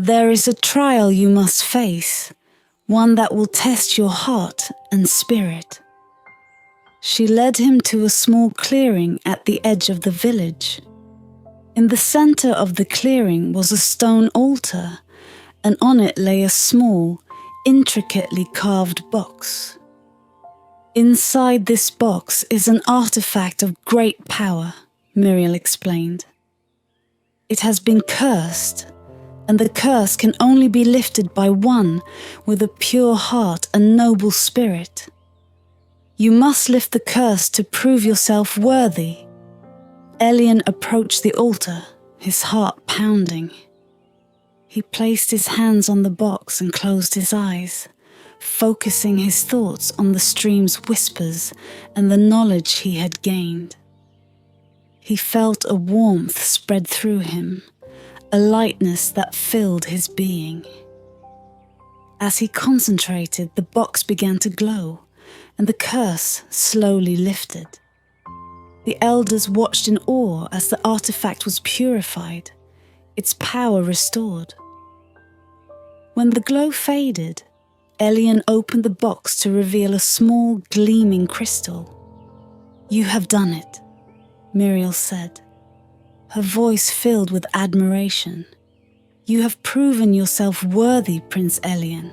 There is a trial you must face, one that will test your heart and spirit. She led him to a small clearing at the edge of the village. In the center of the clearing was a stone altar, and on it lay a small, intricately carved box. Inside this box is an artifact of great power, Muriel explained. It has been cursed, and the curse can only be lifted by one with a pure heart and noble spirit. You must lift the curse to prove yourself worthy. Elian approached the altar, his heart pounding. He placed his hands on the box and closed his eyes, focusing his thoughts on the stream's whispers and the knowledge he had gained. He felt a warmth spread through him, a lightness that filled his being. As he concentrated, the box began to glow, and the curse slowly lifted. The elders watched in awe as the artifact was purified, its power restored. When the glow faded, Elian opened the box to reveal a small, gleaming crystal. "You have done it," Muriel said, her voice filled with admiration. "You have proven yourself worthy, Prince Elian.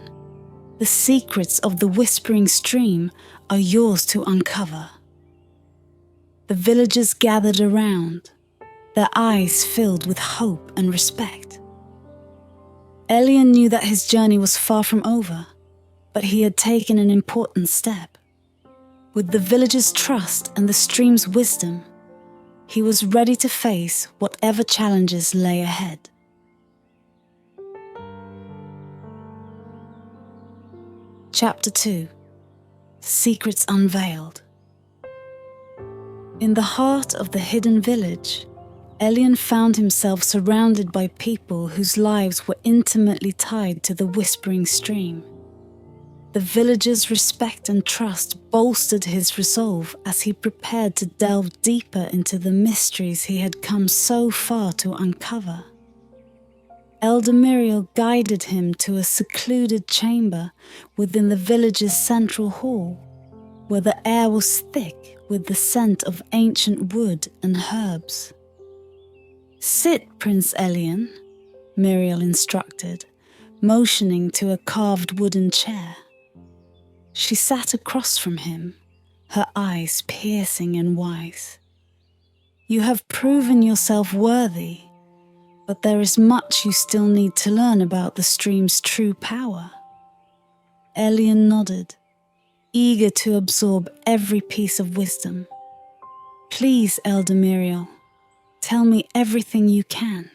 The secrets of the Whispering Stream are yours to uncover." The villagers gathered around, their eyes filled with hope and respect. Elian knew that his journey was far from over, but he had taken an important step. With the villagers' trust and the stream's wisdom, he was ready to face whatever challenges lay ahead. Chapter 2: Secrets Unveiled. In the heart of the hidden village, Elian found himself surrounded by people whose lives were intimately tied to the Whispering Stream. The villagers' respect and trust bolstered his resolve as he prepared to delve deeper into the mysteries he had come so far to uncover. Elder Muriel guided him to a secluded chamber within the village's central hall, where the air was thick with the scent of ancient wood and herbs. "Sit, Prince Elian," Muriel instructed, motioning to a carved wooden chair. She sat across from him, her eyes piercing and wise. "You have proven yourself worthy, but there is much you still need to learn about the stream's true power." Elian nodded, eager to absorb every piece of wisdom. "Please, Elder Muriel, tell me everything you can."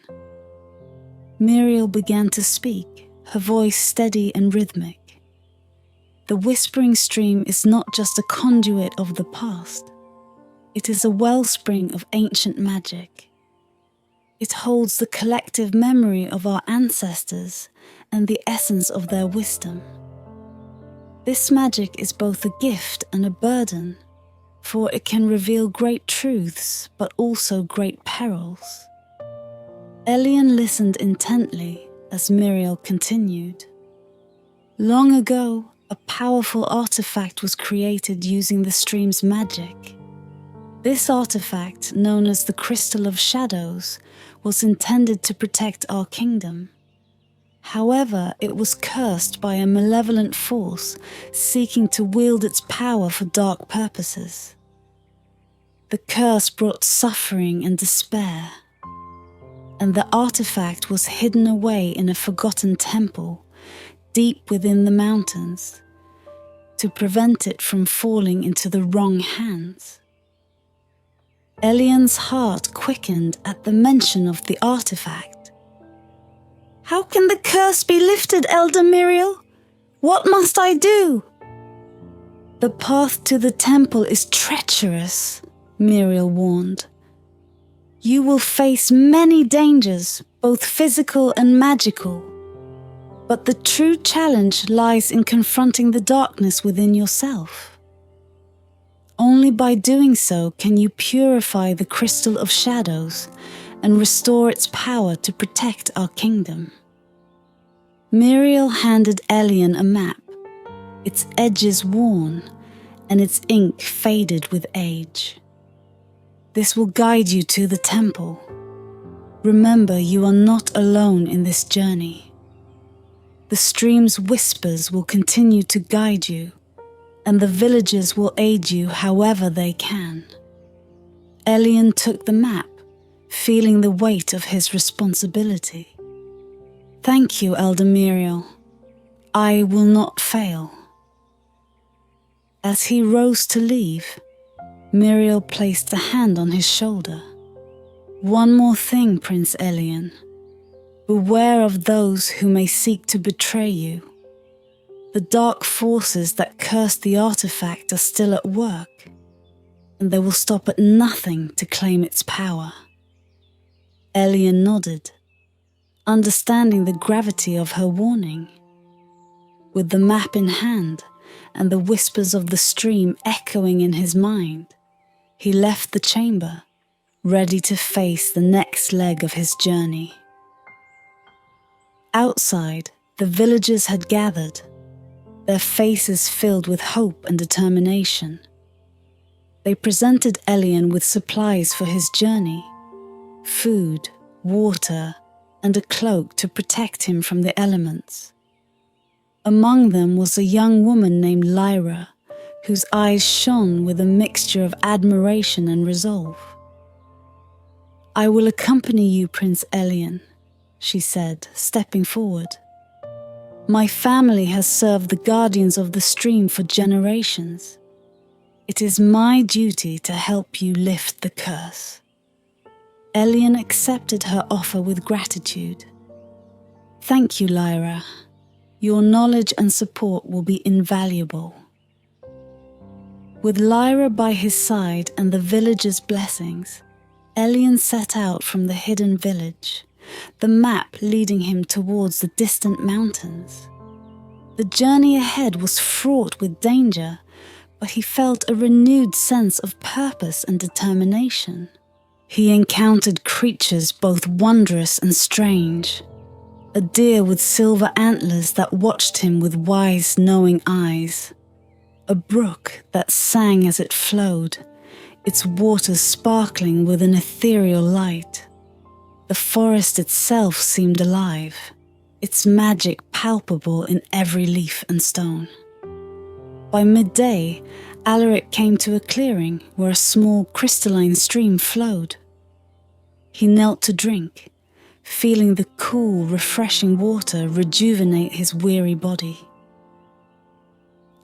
Muriel began to speak, her voice steady and rhythmic. The Whispering Stream is not just a conduit of the past. It is a wellspring of ancient magic. It holds the collective memory of our ancestors and the essence of their wisdom. This magic is both a gift and a burden, for it can reveal great truths but also great perils. Elian listened intently as Muriel continued. "Long ago, a powerful artifact was created using the stream's magic. This artifact, known as the Crystal of Shadows, was intended to protect our kingdom. However, it was cursed by a malevolent force seeking to wield its power for dark purposes. The curse brought suffering and despair, and the artifact was hidden away in a forgotten temple deep within the mountains to prevent it from falling into the wrong hands." Elian's heart quickened at the mention of the artifact. "How can the curse be lifted, Elder Muriel? What must I do?" "The path to the temple is treacherous," Muriel warned. "You will face many dangers, both physical and magical. But the true challenge lies in confronting the darkness within yourself. Only by doing so can you purify the Crystal of Shadows and restore its power to protect our kingdom." Muriel handed Elian a map, its edges worn and its ink faded with age. This will guide you to the temple. Remember, you are not alone in this journey. The stream's whispers will continue to guide you, and the villagers will aid you however they can. Elian took the map, feeling the weight of his responsibility. Thank you, Elder Muriel. I will not fail. As he rose to leave, Muriel placed a hand on his shoulder. One more thing, Prince Elian. Beware of those who may seek to betray you. The dark forces that cursed the artifact are still at work, and they will stop at nothing to claim its power. Elian nodded, understanding the gravity of her warning. With the map in hand and the whispers of the stream echoing in his mind, he left the chamber, ready to face the next leg of his journey. Outside, the villagers had gathered, their faces filled with hope and determination. They presented Elian with supplies for his journey, food, water, and a cloak to protect him from the elements. Among them was a young woman named Lyra, whose eyes shone with a mixture of admiration and resolve. I will accompany you, Prince Elian, she said, stepping forward. My family has served the guardians of the stream for generations. It is my duty to help you lift the curse. Elian accepted her offer with gratitude. Thank you, Lyra. Your knowledge and support will be invaluable. With Lyra by his side and the villagers' blessings, Elian set out from the hidden village, the map leading him towards the distant mountains. The journey ahead was fraught with danger, but he felt a renewed sense of purpose and determination. He encountered creatures both wondrous and strange. A deer with silver antlers that watched him with wise, knowing eyes. A brook that sang as it flowed, its waters sparkling with an ethereal light. The forest itself seemed alive, its magic palpable in every leaf and stone. By midday, Alaric came to a clearing where a small crystalline stream flowed. He knelt to drink, feeling the cool, refreshing water rejuvenate his weary body.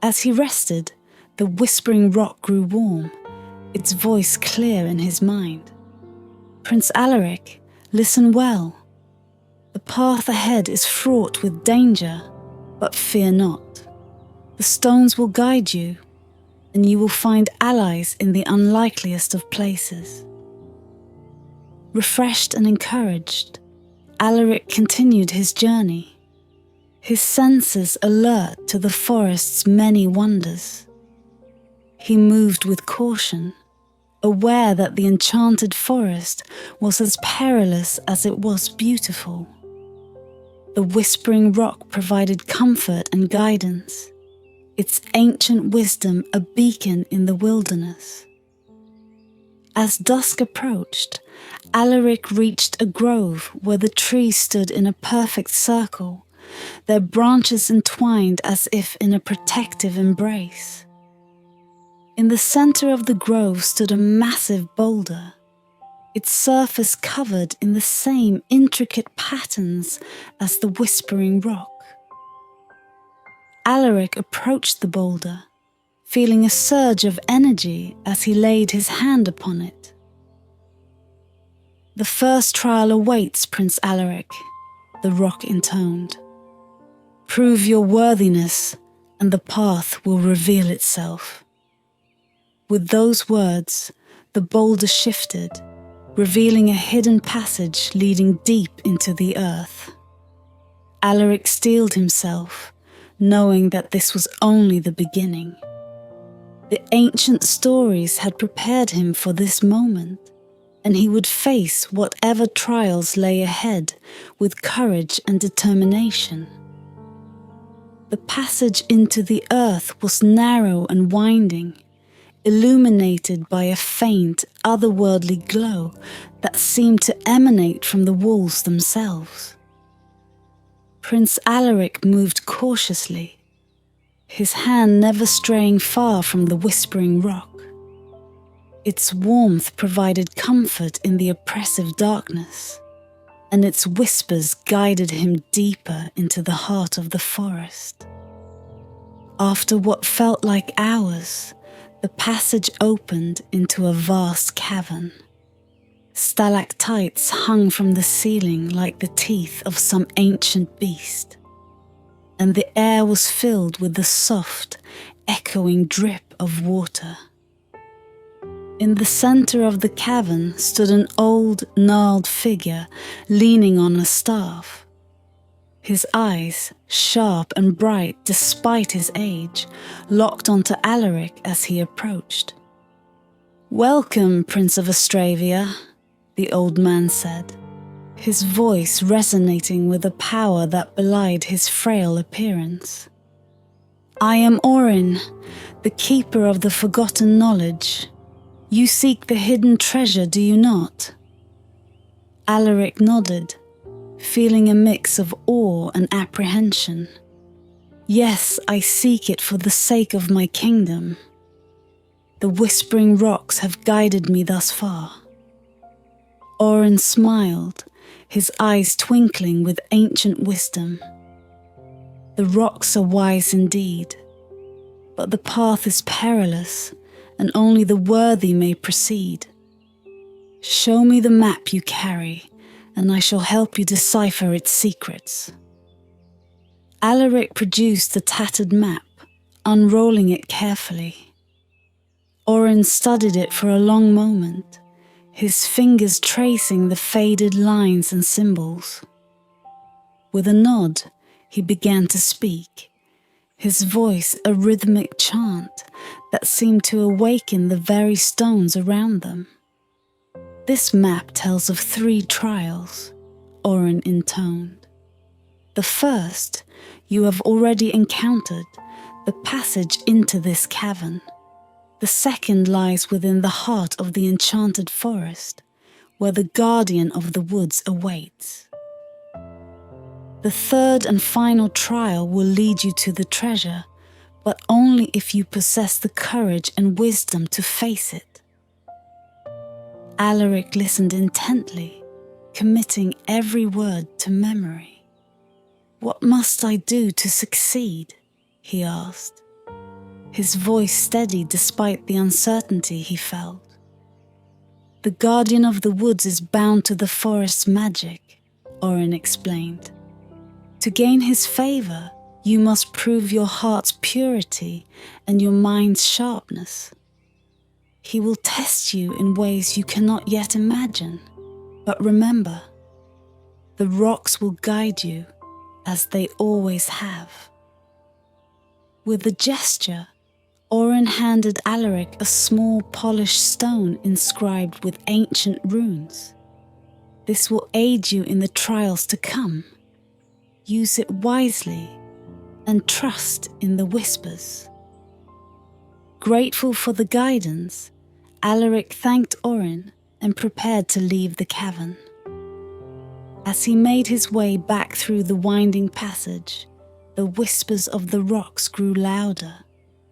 As he rested, the whispering rock grew warm, its voice clear in his mind. Prince Alaric, listen well. The path ahead is fraught with danger, but fear not. The stones will guide you, and you will find allies in the unlikeliest of places. Refreshed and encouraged, Alaric continued his journey, his senses alert to the forest's many wonders. He moved with caution, aware that the enchanted forest was as perilous as it was beautiful. The whispering rock provided comfort and guidance, its ancient wisdom a beacon in the wilderness. As dusk approached, Alaric reached a grove where the trees stood in a perfect circle, their branches entwined as if in a protective embrace. In the center of the grove stood a massive boulder, its surface covered in the same intricate patterns as the whispering rock. Alaric approached the boulder, feeling a surge of energy as he laid his hand upon it. The first trial awaits, Prince Alaric, the rock intoned. Prove your worthiness, and the path will reveal itself. With those words, the boulder shifted, revealing a hidden passage leading deep into the earth. Alaric steeled himself, knowing that this was only the beginning. The ancient stories had prepared him for this moment, and he would face whatever trials lay ahead with courage and determination. The passage into the earth was narrow and winding, illuminated by a faint, otherworldly glow that seemed to emanate from the walls themselves. Prince Alaric moved cautiously, his hand never straying far from the whispering rock. Its warmth provided comfort in the oppressive darkness, and its whispers guided him deeper into the heart of the forest. After what felt like hours, the passage opened into a vast cavern. Stalactites hung from the ceiling like the teeth of some ancient beast, and the air was filled with the soft, echoing drip of water. In the center of the cavern stood an old, gnarled figure leaning on a staff. His eyes, sharp and bright despite his age, locked onto Alaric as he approached. "Welcome, Prince of Astravia," the old man said, his voice resonating with a power that belied his frail appearance. "I am Orin, the keeper of the forgotten knowledge. You seek the hidden treasure, do you not?" Alaric nodded, feeling a mix of awe and apprehension. "Yes, I seek it for the sake of my kingdom. The whispering rocks have guided me thus far." Orin smiled, his eyes twinkling with ancient wisdom. "The rocks are wise indeed, but the path is perilous, and only the worthy may proceed. Show me the map you carry, and I shall help you decipher its secrets." Alaric produced the tattered map, unrolling it carefully. Orin studied it for a long moment, his fingers tracing the faded lines and symbols. With a nod, he began to speak, his voice a rhythmic chant that seemed to awaken the very stones around them. "This map tells of 3 trials," Orin intoned. "The first you have already encountered, the passage into this cavern. The second lies within the heart of the enchanted forest, where the guardian of the woods awaits. The third and final trial will lead you to the treasure, but only if you possess the courage and wisdom to face it." Alaric listened intently, committing every word to memory. "What must I do to succeed?" he asked, his voice steady despite the uncertainty he felt. "The guardian of the woods is bound to the forest's magic," Orin explained. "To gain his favor, you must prove your heart's purity and your mind's sharpness. He will test you in ways you cannot yet imagine. But remember, the rocks will guide you, as they always have." With a gesture, Orin handed Alaric a small polished stone inscribed with ancient runes. "This will aid you in the trials to come. Use it wisely and trust in the whispers." Grateful for the guidance, Alaric thanked Orin and prepared to leave the cavern. As he made his way back through the winding passage, the whispers of the rocks grew louder,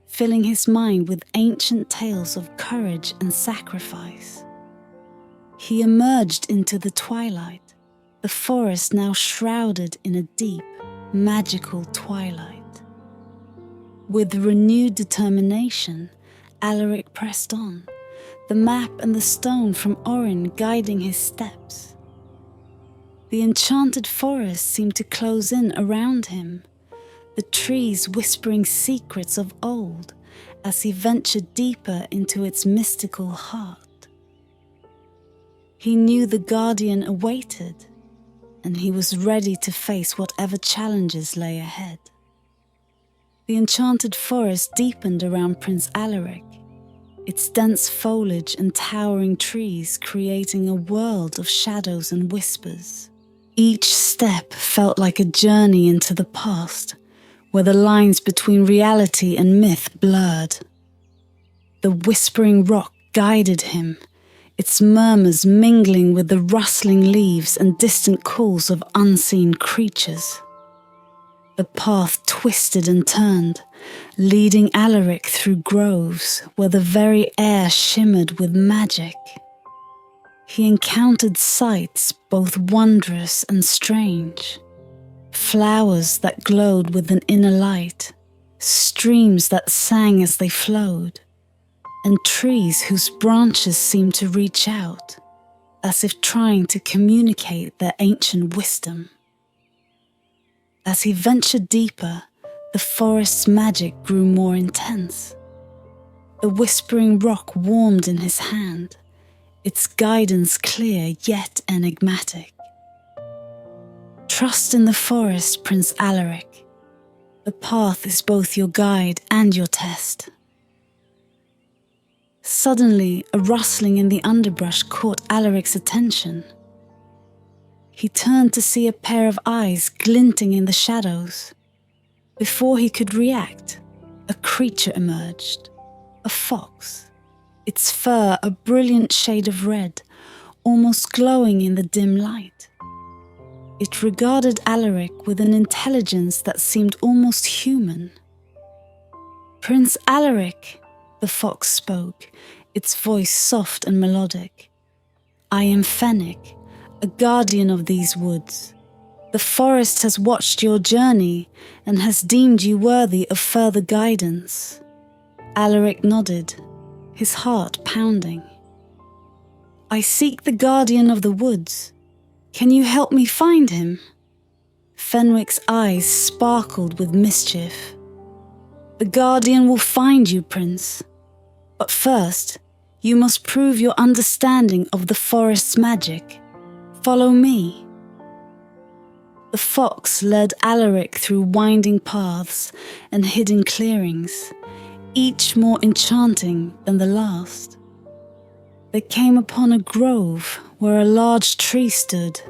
filling his mind with ancient tales of courage and sacrifice. He emerged into the twilight, the forest now shrouded in a deep, magical twilight. With renewed determination, Alaric pressed on, the map and the stone from Orin guiding his steps. The enchanted forest seemed to close in around him, the trees whispering secrets of old as he ventured deeper into its mystical heart. He knew the guardian awaited, and he was ready to face whatever challenges lay ahead. The enchanted forest deepened around Prince Alaric, its dense foliage and towering trees creating a world of shadows and whispers. Each step felt like a journey into the past, where the lines between reality and myth blurred. The whispering rock guided him, its murmurs mingling with the rustling leaves and distant calls of unseen creatures. The path twisted and turned, leading Alaric through groves where the very air shimmered with magic. He encountered sights both wondrous and strange. Flowers that glowed with an inner light, streams that sang as they flowed, and trees whose branches seemed to reach out, as if trying to communicate their ancient wisdom. As he ventured deeper, the forest's magic grew more intense. The whispering rock warmed in his hand, its guidance clear yet enigmatic. Trust in the forest, Prince Alaric. The path is both your guide and your test. Suddenly, a rustling in the underbrush caught Alaric's attention. He turned to see a pair of eyes glinting in the shadows. Before he could react, a creature emerged, a fox, its fur a brilliant shade of red, almost glowing in the dim light. It regarded Alaric with an intelligence that seemed almost human. "Prince Alaric," the fox spoke, its voice soft and melodic. "I am Fennec, a guardian of these woods. The forest has watched your journey and has deemed you worthy of further guidance." Alaric nodded, his heart pounding. "I seek the guardian of the woods. Can you help me find him?" Fenwick's eyes sparkled with mischief. "The guardian will find you, Prince. But first, you must prove your understanding of the forest's magic. Follow me." The fox led Alaric through winding paths and hidden clearings, each more enchanting than the last. They came upon a grove where a large tree stood,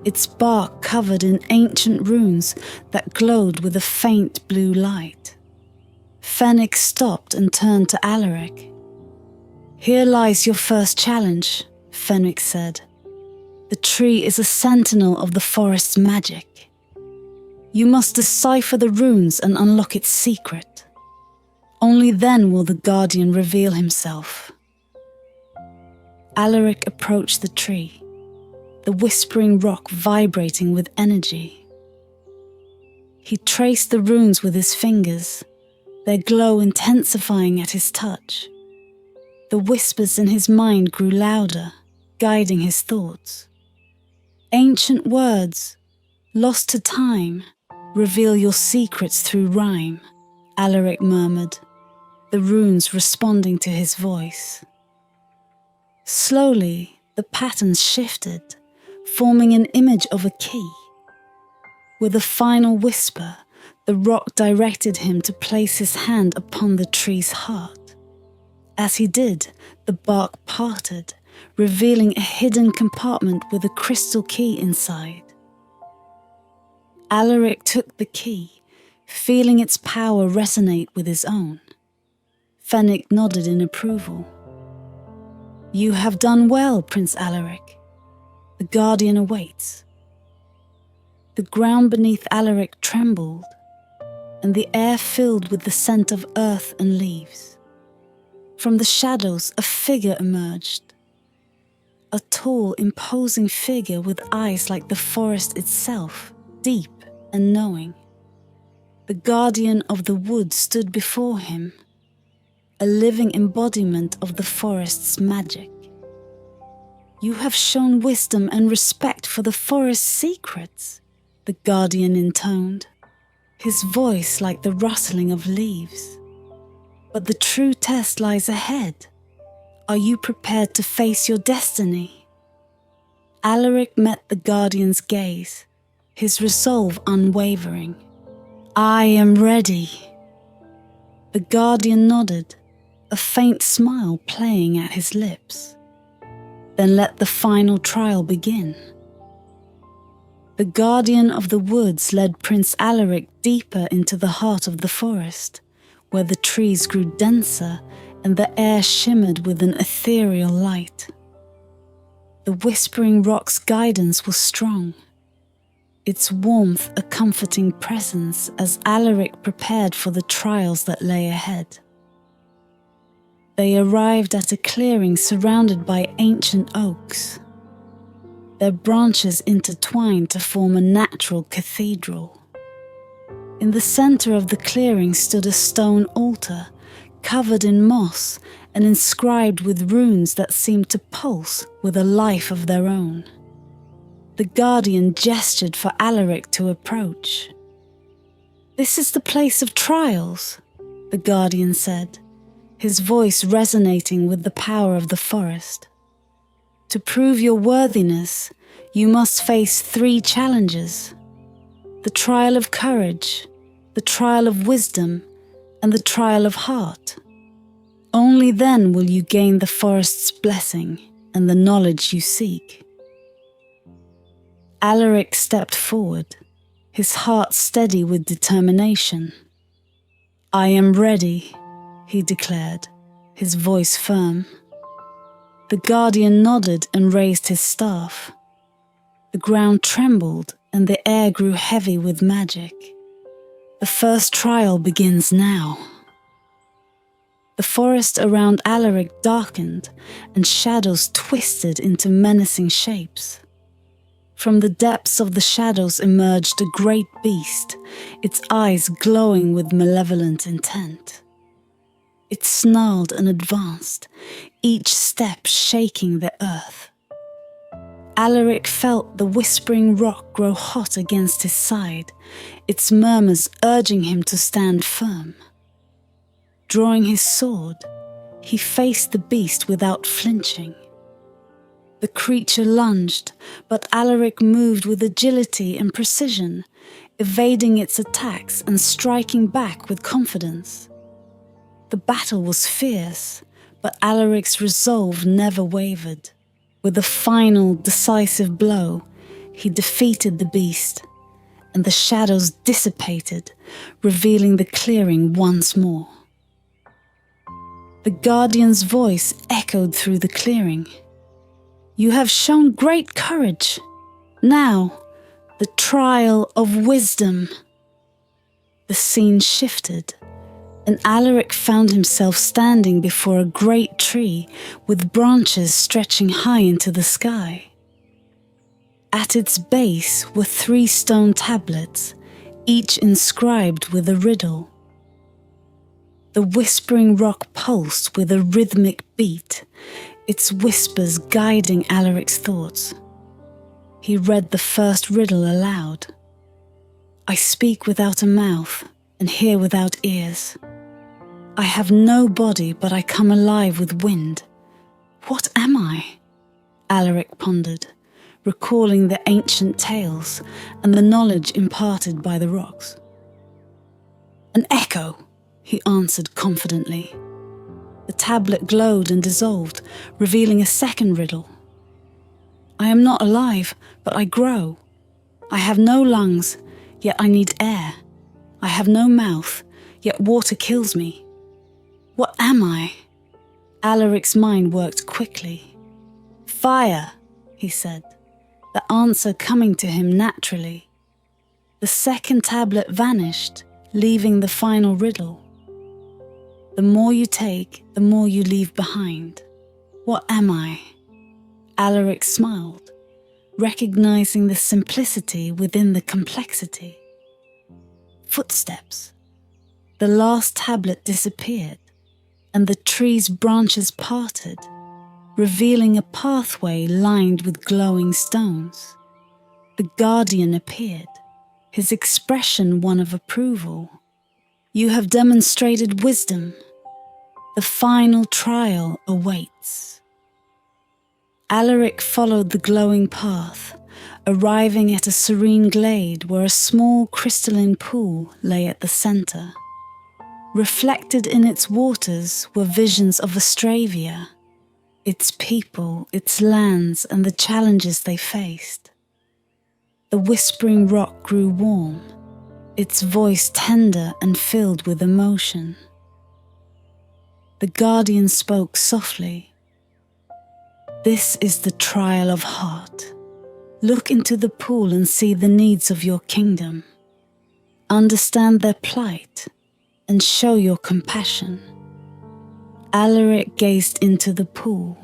its bark covered in ancient runes that glowed with a faint blue light. Fennec stopped and turned to Alaric. "Here lies your first challenge," Fenwick said. "The tree is a sentinel of the forest's magic. You must decipher the runes and unlock its secret. Only then will the guardian reveal himself." Alaric approached the tree, the whispering rock vibrating with energy. He traced the runes with his fingers, their glow intensifying at his touch. The whispers in his mind grew louder, guiding his thoughts. "Ancient words, lost to time, reveal your secrets through rhyme," Alaric murmured, the runes responding to his voice. Slowly, the patterns shifted, forming an image of a key. With a final whisper, the rock directed him to place his hand upon the tree's heart. As he did, the bark parted, revealing a hidden compartment with a crystal key inside. Alaric took the key, feeling its power resonate with his own. Fennec nodded in approval. "You have done well, Prince Alaric. The guardian awaits." The ground beneath Alaric trembled, and the air filled with the scent of earth and leaves. From the shadows, a figure emerged. A tall, imposing figure with eyes like the forest itself, deep and knowing. The guardian of the wood stood before him, a living embodiment of the forest's magic. "You have shown wisdom and respect for the forest's secrets," the guardian intoned, his voice like the rustling of leaves. "But the true test lies ahead. Are you prepared to face your destiny?" Alaric met the guardian's gaze, his resolve unwavering. "I am ready." The guardian nodded, a faint smile playing at his lips. "Then let the final trial begin." The guardian of the woods led Prince Alaric deeper into the heart of the forest, where the trees grew denser and the air shimmered with an ethereal light. The Whispering Rock's guidance was strong, its warmth a comforting presence as Alaric prepared for the trials that lay ahead. They arrived at a clearing surrounded by ancient oaks. Their branches intertwined to form a natural cathedral. In the center of the clearing stood a stone altar, covered in moss and inscribed with runes that seemed to pulse with a life of their own. The guardian gestured for Alaric to approach. "This is the place of trials," the guardian said, his voice resonating with the power of the forest. "To prove your worthiness, you must face 3 challenges: the trial of courage, the trial of wisdom, and the trial of heart. Only then will you gain the forest's blessing and the knowledge you seek." Alaric stepped forward, his heart steady with determination. "I am ready," he declared, his voice firm. The guardian nodded and raised his staff. The ground trembled and the air grew heavy with magic. "The first trial begins now." The forest around Alaric darkened and shadows twisted into menacing shapes. From the depths of the shadows emerged a great beast, its eyes glowing with malevolent intent. It snarled and advanced, each step shaking the earth. Alaric felt the Whispering Rock grow hot against his side, its murmurs urging him to stand firm. Drawing his sword, he faced the beast without flinching. The creature lunged, but Alaric moved with agility and precision, evading its attacks and striking back with confidence. The battle was fierce, but Alaric's resolve never wavered. With a final, decisive blow, he defeated the beast, and the shadows dissipated, revealing the clearing once more. The guardian's voice echoed through the clearing. "You have shown great courage. Now, the trial of wisdom." The scene shifted, and Alaric found himself standing before a great tree with branches stretching high into the sky. At its base were 3 stone tablets, each inscribed with a riddle. The Whispering Rock pulsed with a rhythmic beat, its whispers guiding Alaric's thoughts. He read the first riddle aloud. "I speak without a mouth and hear without ears. I have no body, but I come alive with wind. What am I?" Alaric pondered, recalling the ancient tales and the knowledge imparted by the rocks. "An echo," he answered confidently. The tablet glowed and dissolved, revealing a second riddle. "I am not alive, but I grow. I have no lungs, yet I need air. I have no mouth, yet water kills me. What am I?" Alaric's mind worked quickly. "Fire," he said, the answer coming to him naturally. The second tablet vanished, leaving the final riddle. "The more you take, the more you leave behind. What am I?" Alaric smiled, recognizing the simplicity within the complexity. Footsteps. The last tablet disappeared, and the tree's branches parted, revealing a pathway lined with glowing stones. The guardian appeared, his expression one of approval. "You have demonstrated wisdom. The final trial awaits." Alaric followed the glowing path, arriving at a serene glade where a small crystalline pool lay at the center. Reflected in its waters were visions of Astravia, its people, its lands, and the challenges they faced. The whispering rock grew warm, its voice tender and filled with emotion. The guardian spoke softly. "This is the trial of heart. Look into the pool and see the needs of your kingdom. Understand their plight and show your compassion." Alaric gazed into the pool,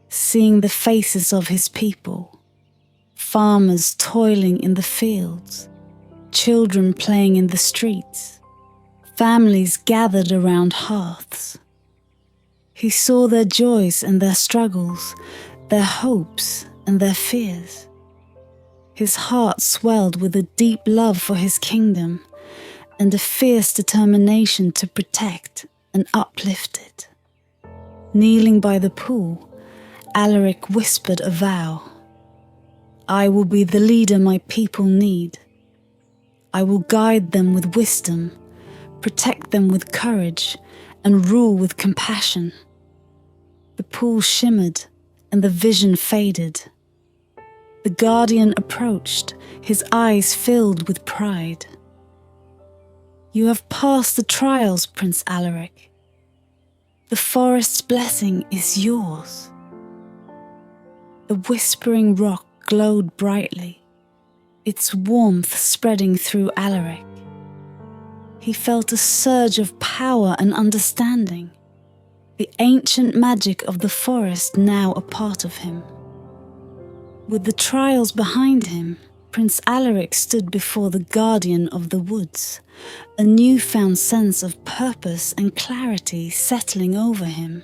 seeing the faces of his people, farmers toiling in the fields, children playing in the streets, families gathered around hearths. He saw their joys and their struggles, their hopes and their fears. His heart swelled with a deep love for his kingdom and a fierce determination to protect and uplift it. Kneeling by the pool, Alaric whispered a vow. "I will be the leader my people need. I will guide them with wisdom, protect them with courage, and rule with compassion." The pool shimmered and the vision faded. The guardian approached, his eyes filled with pride. "You have passed the trials, Prince Alaric. The forest's blessing is yours." The whispering rock glowed brightly, its warmth spreading through Alaric. He felt a surge of power and understanding, the ancient magic of the forest now a part of him. With the trials behind him, Prince Alaric stood before the guardian of the woods, a newfound sense of purpose and clarity settling over him.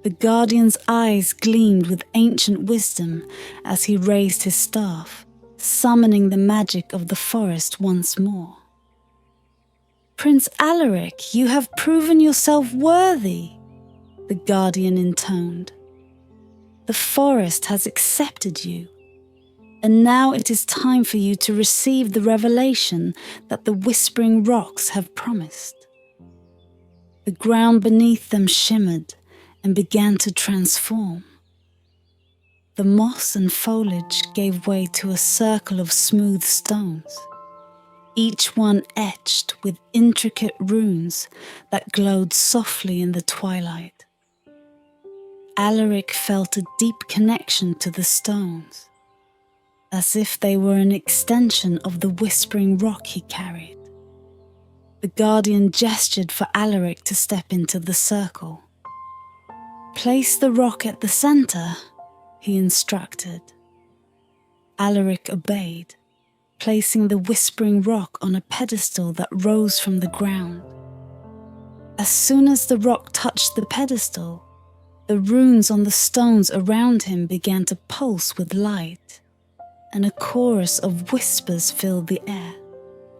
The guardian's eyes gleamed with ancient wisdom as he raised his staff, summoning the magic of the forest once more. "Prince Alaric, you have proven yourself worthy," the guardian intoned. "The forest has accepted you, and now it is time for you to receive the revelation that the whispering rocks have promised." The ground beneath them shimmered and began to transform. The moss and foliage gave way to a circle of smooth stones, each one etched with intricate runes that glowed softly in the twilight. Alaric felt a deep connection to the stones, as if they were an extension of the whispering rock he carried. The guardian gestured for Alaric to step into the circle. "Place the rock at the center," he instructed. Alaric obeyed, placing the whispering rock on a pedestal that rose from the ground. As soon as the rock touched the pedestal, the runes on the stones around him began to pulse with light, and a chorus of whispers filled the air,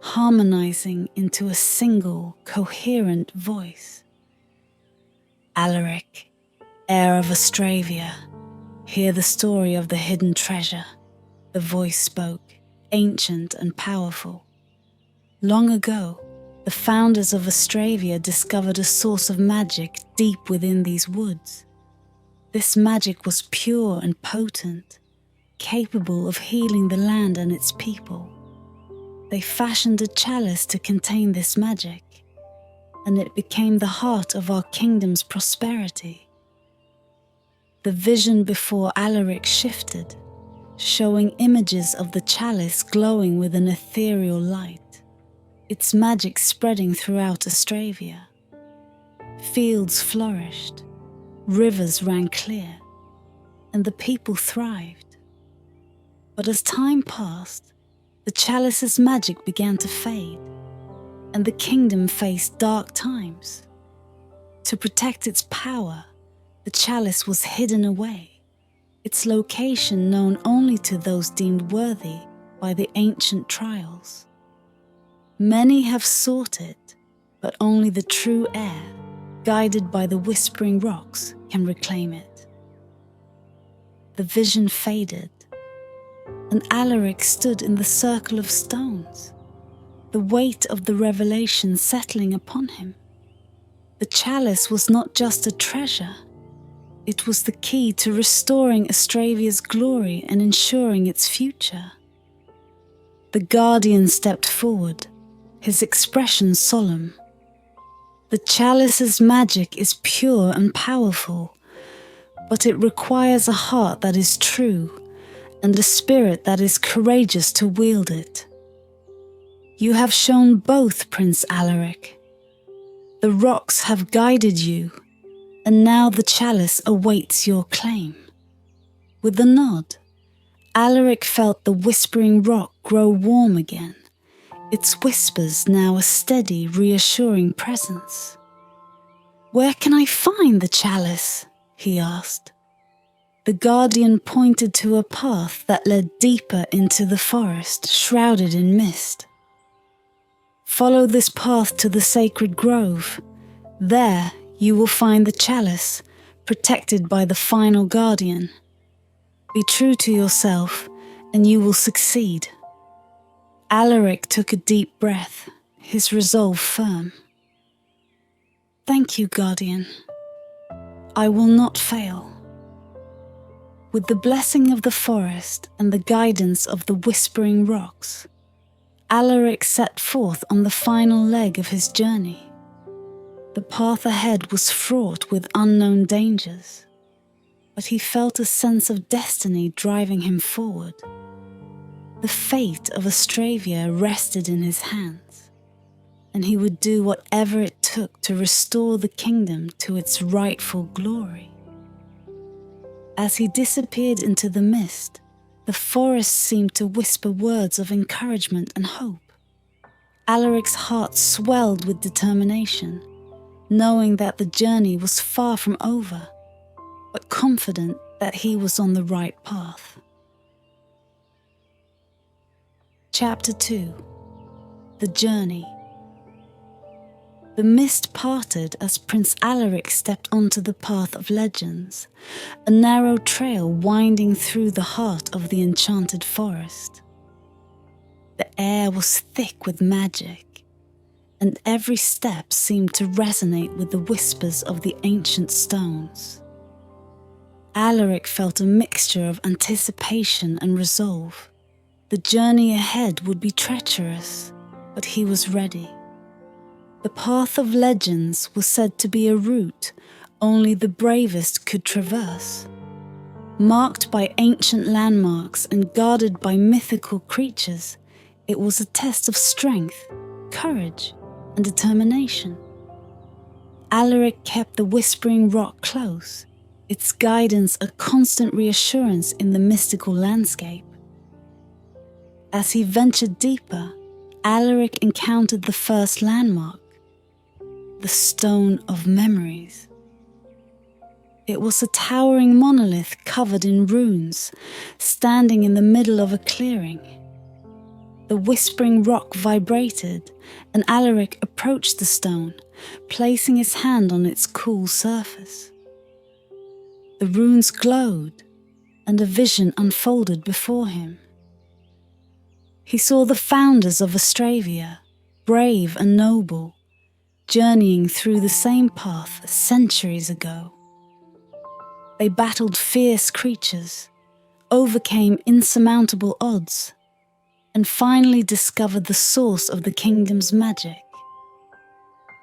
harmonizing into a single, coherent voice. "Alaric, heir of Astravia, hear the story of the hidden treasure," the voice spoke, ancient and powerful. Long ago, the founders of Astravia discovered a source of magic deep within these woods. This magic was pure and potent, capable of healing the land and its people. They fashioned a chalice to contain this magic, and it became the heart of our kingdom's prosperity. The vision before Alaric shifted, showing images of the chalice glowing with an ethereal light, its magic spreading throughout Astravia. Fields flourished, rivers ran clear, and the people thrived. But as time passed, the chalice's magic began to fade, and the kingdom faced dark times. To protect its power, the chalice was hidden away, its location known only to those deemed worthy by the ancient trials. Many have sought it, but only the true heir, guided by the whispering rocks, can reclaim it. The vision faded, and Alaric stood in the circle of stones, the weight of the revelation settling upon him. The chalice was not just a treasure, it was the key to restoring Astravia's glory and ensuring its future. The guardian stepped forward, his expression solemn. The chalice's magic is pure and powerful, but it requires a heart that is true and a spirit that is courageous to wield it. You have shown both, Prince Alaric. The rocks have guided you, and now the chalice awaits your claim. With a nod, Alaric felt the whispering rock grow warm again, its whispers now a steady, reassuring presence. "Where can I find the chalice?" he asked. The guardian pointed to a path that led deeper into the forest, shrouded in mist. "Follow this path to the sacred grove. There you will find the chalice, protected by the final guardian. Be true to yourself, and you will succeed." Alaric took a deep breath, his resolve firm. "Thank you, Guardian. I will not fail." With the blessing of the forest and the guidance of the whispering rocks, Alaric set forth on the final leg of his journey. The path ahead was fraught with unknown dangers, but he felt a sense of destiny driving him forward. The fate of Astravia rested in his hands, and he would do whatever it took to restore the kingdom to its rightful glory. As he disappeared into the mist, the forest seemed to whisper words of encouragement and hope. Alaric's heart swelled with determination, knowing that the journey was far from over, but confident that he was on the right path. Chapter 2. The Journey. The mist parted as Prince Alaric stepped onto the path of legends, a narrow trail winding through the heart of the enchanted forest. The air was thick with magic, and every step seemed to resonate with the whispers of the ancient stones. Alaric felt a mixture of anticipation and resolve. The journey ahead would be treacherous, but he was ready. The path of legends was said to be a route only the bravest could traverse. Marked by ancient landmarks and guarded by mythical creatures, it was a test of strength, courage, and determination. Alaric kept the whispering rock close, its guidance a constant reassurance in the mystical landscape. As he ventured deeper, Alaric encountered the first landmark, the Stone of Memories. It was a towering monolith covered in runes, standing in the middle of a clearing. The whispering rock vibrated, and Alaric approached the stone, placing his hand on its cool surface. The runes glowed, and a vision unfolded before him. He saw the founders of Astravia, brave and noble, journeying through the same path centuries ago. They battled fierce creatures, overcame insurmountable odds, and finally discovered the source of the kingdom's magic.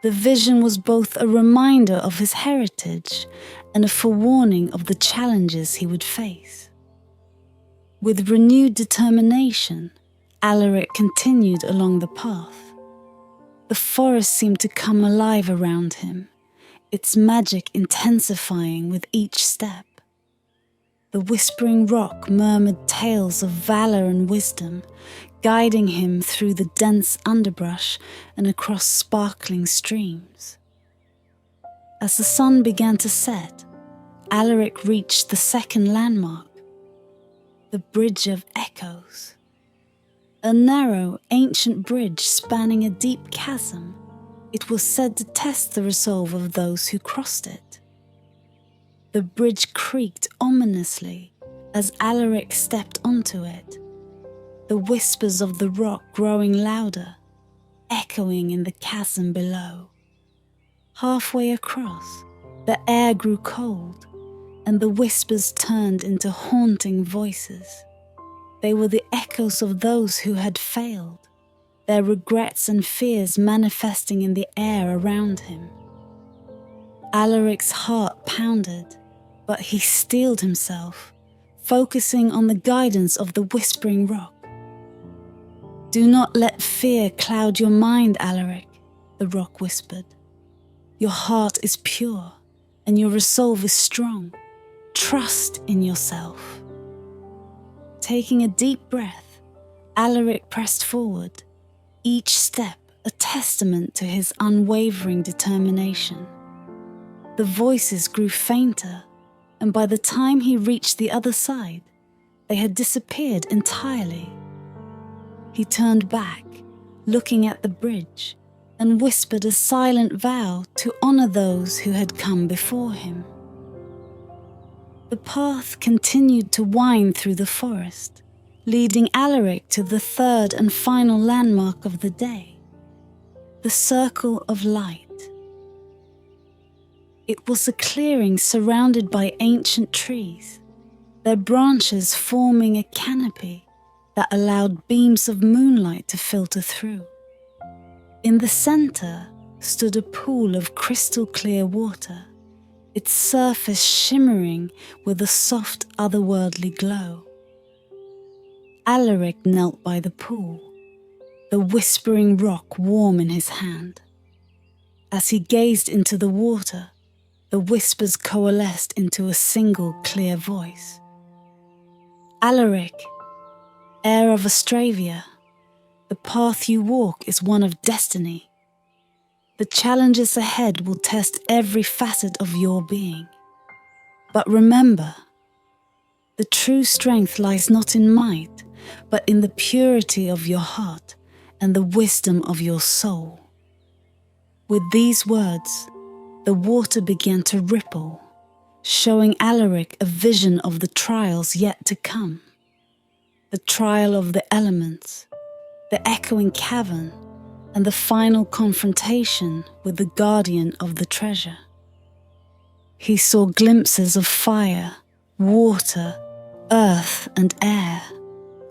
The vision was both a reminder of his heritage and a forewarning of the challenges he would face. With renewed determination, Alaric continued along the path. The forest seemed to come alive around him, its magic intensifying with each step. The whispering rock murmured tales of valor and wisdom, guiding him through the dense underbrush and across sparkling streams. As the sun began to set, Alaric reached the second landmark, the Bridge of Echoes. A narrow, ancient bridge spanning a deep chasm, it was said to test the resolve of those who crossed it. The bridge creaked ominously as Alaric stepped onto it, the whispers of the rock growing louder, echoing in the chasm below. Halfway across, the air grew cold, and the whispers turned into haunting voices. They were the echoes of those who had failed, their regrets and fears manifesting in the air around him. Alaric's heart pounded, but he steeled himself, focusing on the guidance of the whispering rock. "Do not let fear cloud your mind, Alaric," the rock whispered. "Your heart is pure, and your resolve is strong. Trust in yourself." Taking a deep breath, Alaric pressed forward, each step a testament to his unwavering determination. The voices grew fainter, and by the time he reached the other side, they had disappeared entirely. He turned back, looking at the bridge, and whispered a silent vow to honor those who had come before him. The path continued to wind through the forest, leading Alaric to the third and final landmark of the day, the Circle of Light. It was a clearing surrounded by ancient trees, their branches forming a canopy that allowed beams of moonlight to filter through. In the center stood a pool of crystal clear water, its surface shimmering with a soft otherworldly glow. Alaric knelt by the pool, the whispering rock warm in his hand. As he gazed into the water, the whispers coalesced into a single clear voice. "Alaric, heir of Astravia, the path you walk is one of destiny. The challenges ahead will test every facet of your being. But remember, the true strength lies not in might, but in the purity of your heart and the wisdom of your soul." With these words, the water began to ripple, showing Alaric a vision of the trials yet to come. The trial of the elements, the echoing cavern, and the final confrontation with the guardian of the treasure. He saw glimpses of fire, water, earth, and air,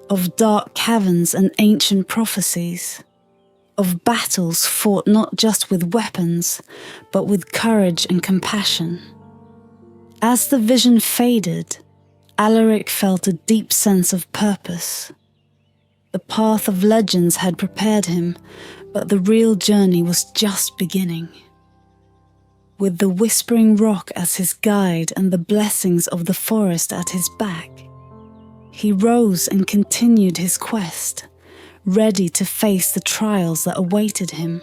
of dark caverns and ancient prophecies, of battles fought not just with weapons, but with courage and compassion. As the vision faded, Alaric felt a deep sense of purpose. The path of legends had prepared him, but the real journey was just beginning. With the whispering rock as his guide and the blessings of the forest at his back, he rose and continued his quest, ready to face the trials that awaited him.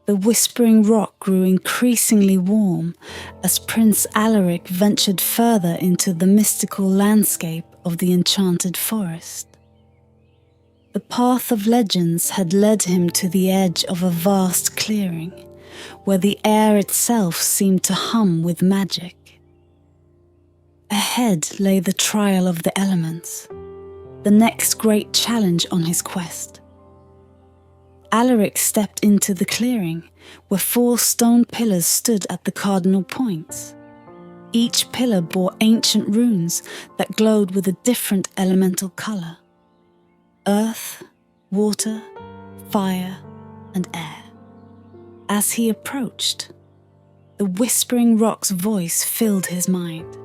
The whispering rock grew increasingly warm as Prince Alaric ventured further into the mystical landscape of the enchanted forest. The path of legends had led him to the edge of a vast clearing, where the air itself seemed to hum with magic. Ahead lay the trial of the elements, the next great challenge on his quest. Alaric stepped into the clearing, where 4 stone pillars stood at the cardinal points. Each pillar bore ancient runes that glowed with a different elemental color: earth, water, fire, and air. As he approached, the whispering rock's voice filled his mind.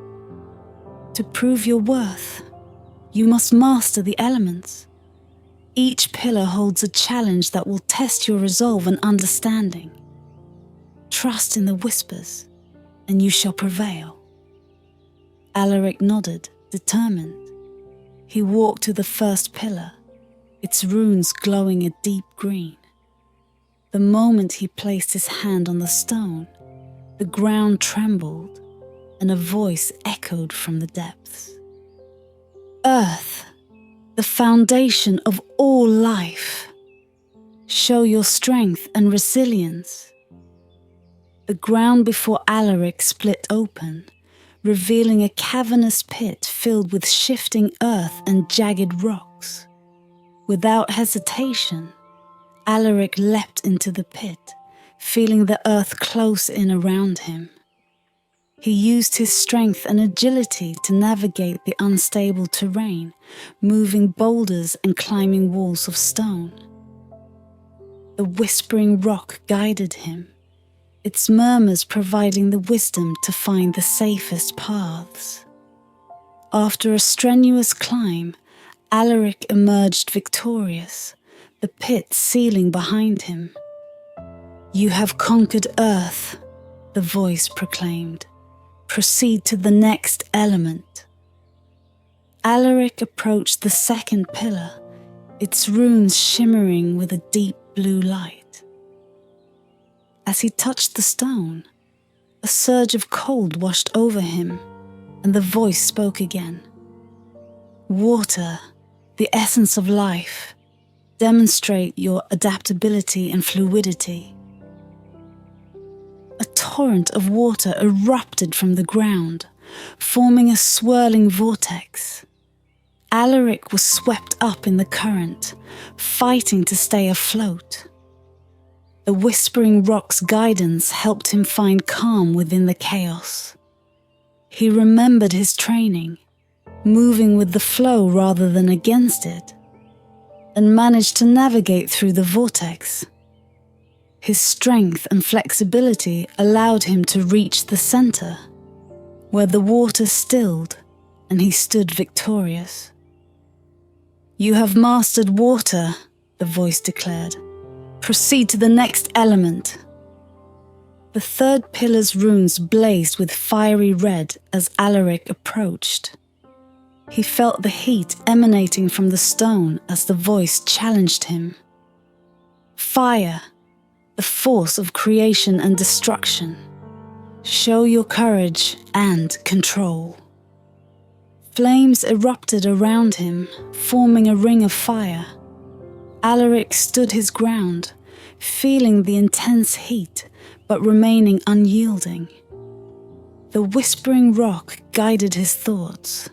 "To prove your worth, you must master the elements. Each pillar holds a challenge that will test your resolve and understanding. Trust in the whispers, and you shall prevail." Alaric nodded, determined. He walked to the first pillar, its runes glowing a deep green. The moment he placed his hand on the stone, the ground trembled, and a voice echoed from the depths. "Earth, the foundation of all life. Show your strength and resilience." The ground before Alaric split open, revealing a cavernous pit filled with shifting earth and jagged rocks. Without hesitation, Alaric leapt into the pit, feeling the earth close in around him. He used his strength and agility to navigate the unstable terrain, moving boulders and climbing walls of stone. The whispering rock guided him, its murmurs providing the wisdom to find the safest paths. After a strenuous climb, Alaric emerged victorious, the pit sealing behind him. "You have conquered Earth," the voice proclaimed. "Proceed to the next element." Alaric approached the second pillar, its runes shimmering with a deep blue light. As he touched the stone, a surge of cold washed over him, and the voice spoke again. "Water, the essence of life, demonstrate your adaptability and fluidity." A torrent of water erupted from the ground, forming a swirling vortex. Alaric was swept up in the current, fighting to stay afloat. The whispering rock's guidance helped him find calm within the chaos. He remembered his training, moving with the flow rather than against it, and managed to navigate through the vortex. His strength and flexibility allowed him to reach the center, where the water stilled and he stood victorious. "You have mastered water," the voice declared. "Proceed to the next element." The third pillar's runes blazed with fiery red as Alaric approached. He felt the heat emanating from the stone as the voice challenged him. "Fire, the force of creation and destruction. Show your courage and control." Flames erupted around him, forming a ring of fire. Alaric stood his ground, feeling the intense heat, but remaining unyielding. The whispering rock guided his thoughts,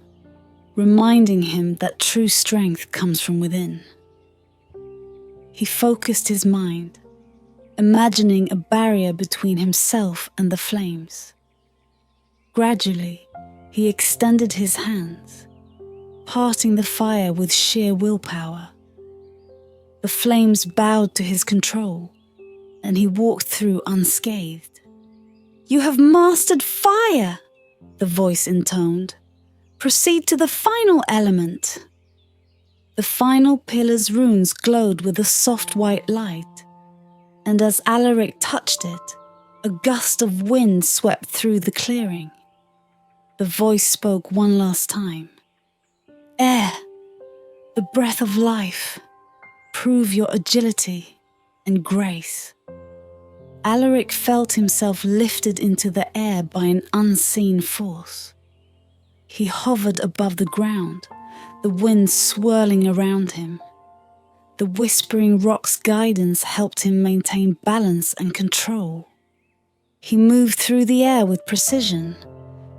reminding him that true strength comes from within. He focused his mind, imagining a barrier between himself and the flames. Gradually, he extended his hands, parting the fire with sheer willpower. The flames bowed to his control, and he walked through unscathed. "You have mastered fire," the voice intoned. "Proceed to the final element." The final pillar's runes glowed with a soft white light, and as Alaric touched it, a gust of wind swept through the clearing. The voice spoke one last time. "Air, the breath of life, prove your agility and grace." Alaric felt himself lifted into the air by an unseen force. He hovered above the ground, the wind swirling around him. The whispering rock's guidance helped him maintain balance and control. He moved through the air with precision,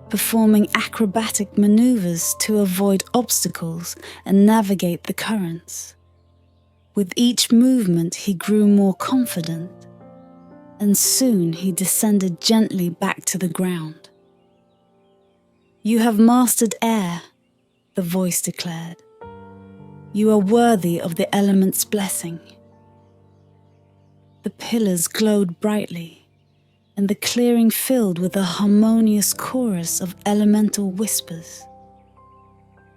performing acrobatic maneuvers to avoid obstacles and navigate the currents. With each movement, he grew more confident, and soon he descended gently back to the ground. "You have mastered air," the voice declared. "You are worthy of the element's blessing." The pillars glowed brightly, and the clearing filled with a harmonious chorus of elemental whispers.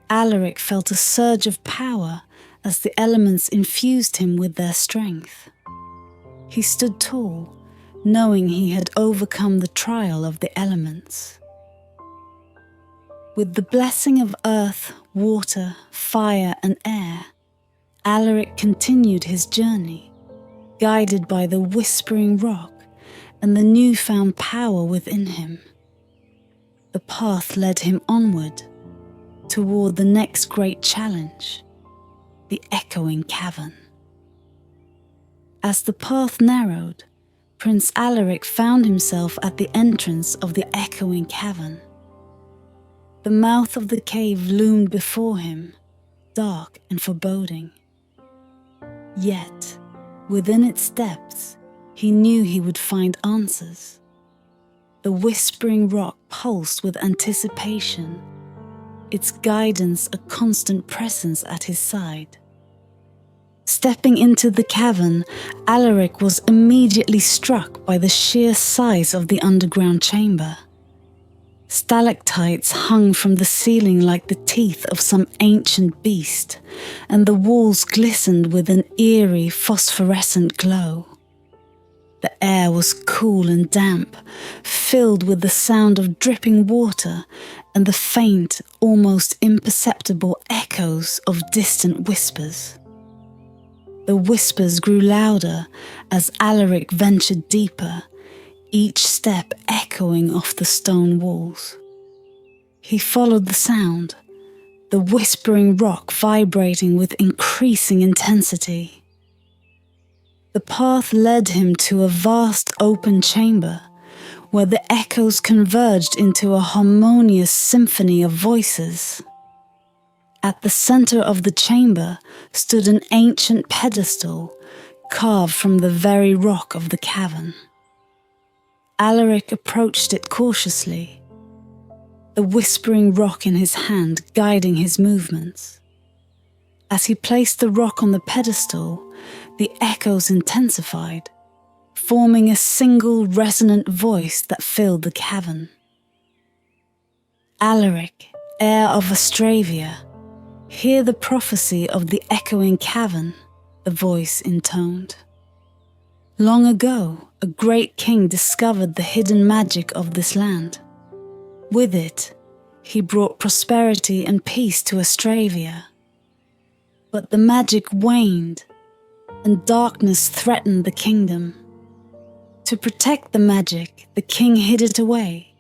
Alaric felt a surge of power as the elements infused him with their strength. He stood tall, knowing he had overcome the trial of the elements. With the blessing of earth, water, fire, and air, Alaric continued his journey, guided by the whispering rock and the newfound power within him. The path led him onward, toward the next great challenge, the echoing cavern. As the path narrowed, Prince Alaric found himself at the entrance of the echoing cavern. The mouth of the cave loomed before him, dark and foreboding. Yet, within its depths, he knew he would find answers. The whispering rock pulsed with anticipation, its guidance a constant presence at his side. Stepping into the cavern, Alaric was immediately struck by the sheer size of the underground chamber. Stalactites hung from the ceiling like the teeth of some ancient beast, and the walls glistened with an eerie phosphorescent glow. The air was cool and damp, filled with the sound of dripping water and the faint, almost imperceptible echoes of distant whispers. The whispers grew louder as Alaric ventured deeper, each step echoing off the stone walls. He followed the sound, the whispering rock vibrating with increasing intensity. The path led him to a vast open chamber, where the echoes converged into a harmonious symphony of voices. At the center of the chamber stood an ancient pedestal carved from the very rock of the cavern. Alaric approached it cautiously, the whispering rock in his hand guiding his movements. As he placed the rock on the pedestal, the echoes intensified, forming a single resonant voice that filled the cavern. Alaric, heir of Astravia, hear the prophecy of the echoing cavern, the voice intoned. Long ago, a great king discovered the hidden magic of this land. With it, he brought prosperity and peace to Astravia. But the magic waned, and darkness threatened the kingdom. To protect the magic, the king hid it away,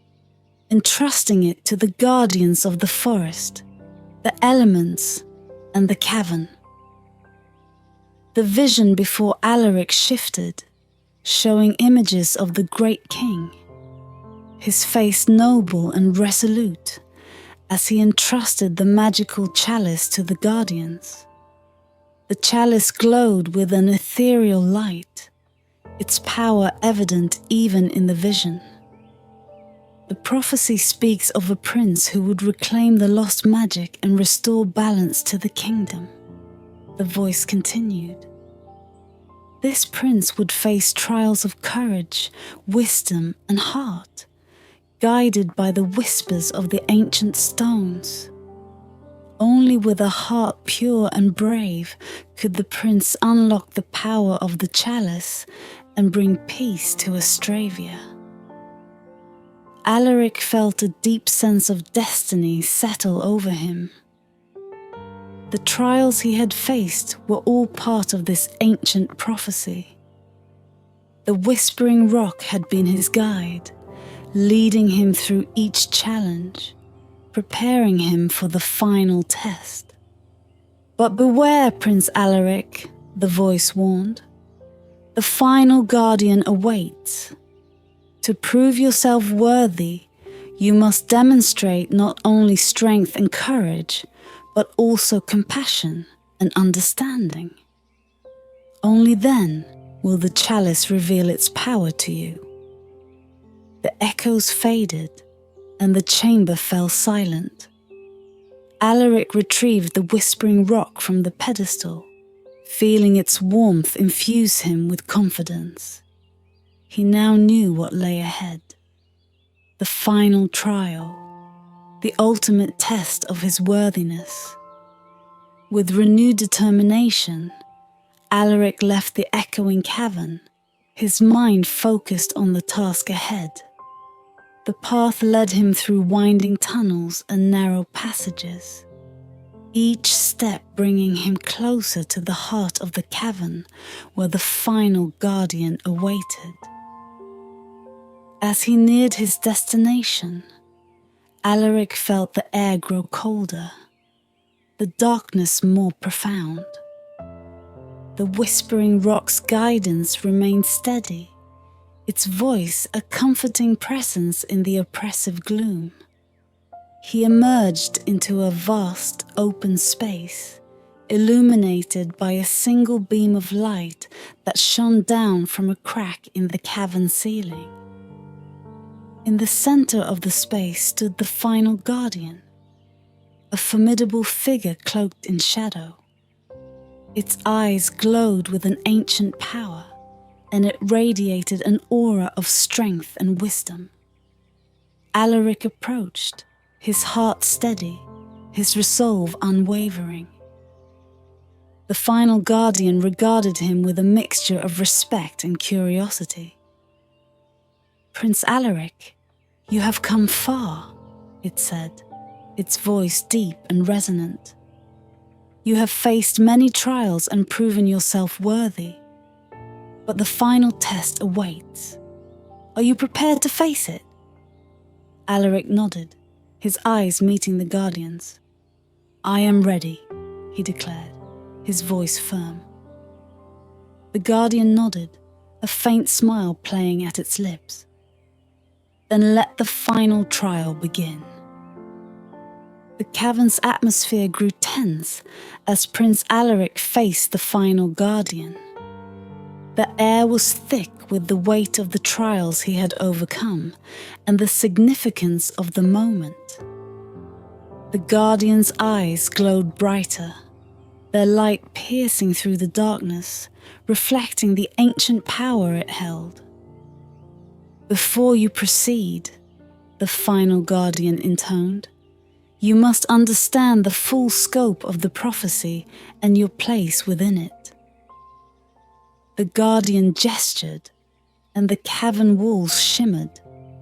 entrusting it to the guardians of the forest, the elements, and the cavern. The vision before Alaric shifted, showing images of the great king, his face noble and resolute, as he entrusted the magical chalice to the guardians. The chalice glowed with an ethereal light, its power evident even in the vision. The prophecy speaks of a prince who would reclaim the lost magic and restore balance to the kingdom. The voice continued. This prince would face trials of courage, wisdom, and heart, guided by the whispers of the ancient stones. Only with a heart pure and brave could the prince unlock the power of the chalice and bring peace to Astravia. Alaric felt a deep sense of destiny settle over him. The trials he had faced were all part of this ancient prophecy. The whispering rock had been his guide, leading him through each challenge, preparing him for the final test. But beware, Prince Alaric, the voice warned. The final guardian awaits. To prove yourself worthy, you must demonstrate not only strength and courage, but also compassion and understanding. Only then will the chalice reveal its power to you. The echoes faded, and the chamber fell silent. Alaric retrieved the whispering rock from the pedestal, feeling its warmth infuse him with confidence. He now knew what lay ahead. The final trial, the ultimate test of his worthiness. With renewed determination, Alaric left the echoing cavern, his mind focused on the task ahead. The path led him through winding tunnels and narrow passages, each step bringing him closer to the heart of the cavern where the final guardian awaited. As he neared his destination, Alaric felt the air grow colder, the darkness more profound. The whispering rock's guidance remained steady, its voice a comforting presence in the oppressive gloom. He emerged into a vast open space, illuminated by a single beam of light that shone down from a crack in the cavern ceiling. In the center of the space stood the final guardian, a formidable figure cloaked in shadow. Its eyes glowed with an ancient power, and it radiated an aura of strength and wisdom. Alaric approached, his heart steady, his resolve unwavering. The final guardian regarded him with a mixture of respect and curiosity. "Prince Alaric, you have come far," it said, its voice deep and resonant. "You have faced many trials and proven yourself worthy. But the final test awaits. Are you prepared to face it?" Alaric nodded, his eyes meeting the Guardian's. "I am ready," he declared, his voice firm. The Guardian nodded, a faint smile playing at its lips. "Then let the final trial begin." The cavern's atmosphere grew tense as Prince Alaric faced the final Guardian. The air was thick with the weight of the trials he had overcome and the significance of the moment. The Guardian's eyes glowed brighter, their light piercing through the darkness, reflecting the ancient power it held. "Before you proceed," the final Guardian intoned, "you must understand the full scope of the prophecy and your place within it." The Guardian gestured, and the cavern walls shimmered,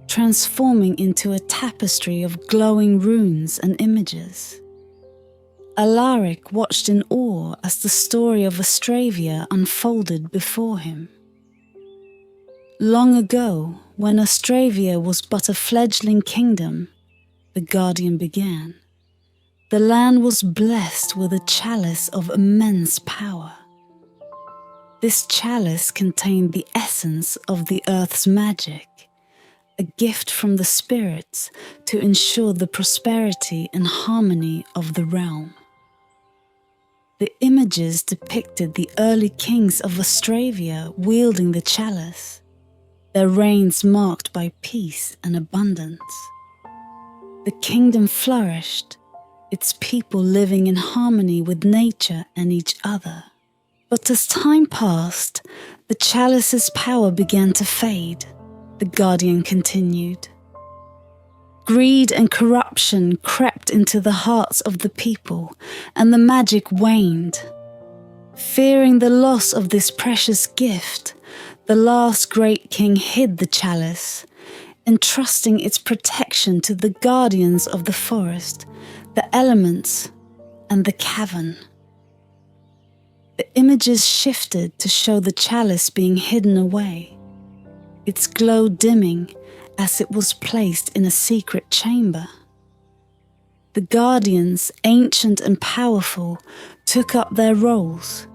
transforming into a tapestry of glowing runes and images. Alaric watched in awe as the story of Astravia unfolded before him. Long ago, when Astravia was but a fledgling kingdom, the Guardian began, the land was blessed with a chalice of immense power. This chalice contained the essence of the earth's magic, a gift from the spirits to ensure the prosperity and harmony of the realm. The images depicted the early kings of Astravia wielding the chalice, their reigns marked by peace and abundance. The kingdom flourished, its people living in harmony with nature and each other. But as time passed, the chalice's power began to fade, the Guardian continued. Greed and corruption crept into the hearts of the people, and the magic waned. Fearing the loss of this precious gift, the last great king hid the chalice, entrusting its protection to the guardians of the forest, the elements, and the cavern. The images shifted to show the chalice being hidden away, its glow dimming as it was placed in a secret chamber. The guardians, ancient and powerful, took up their roles,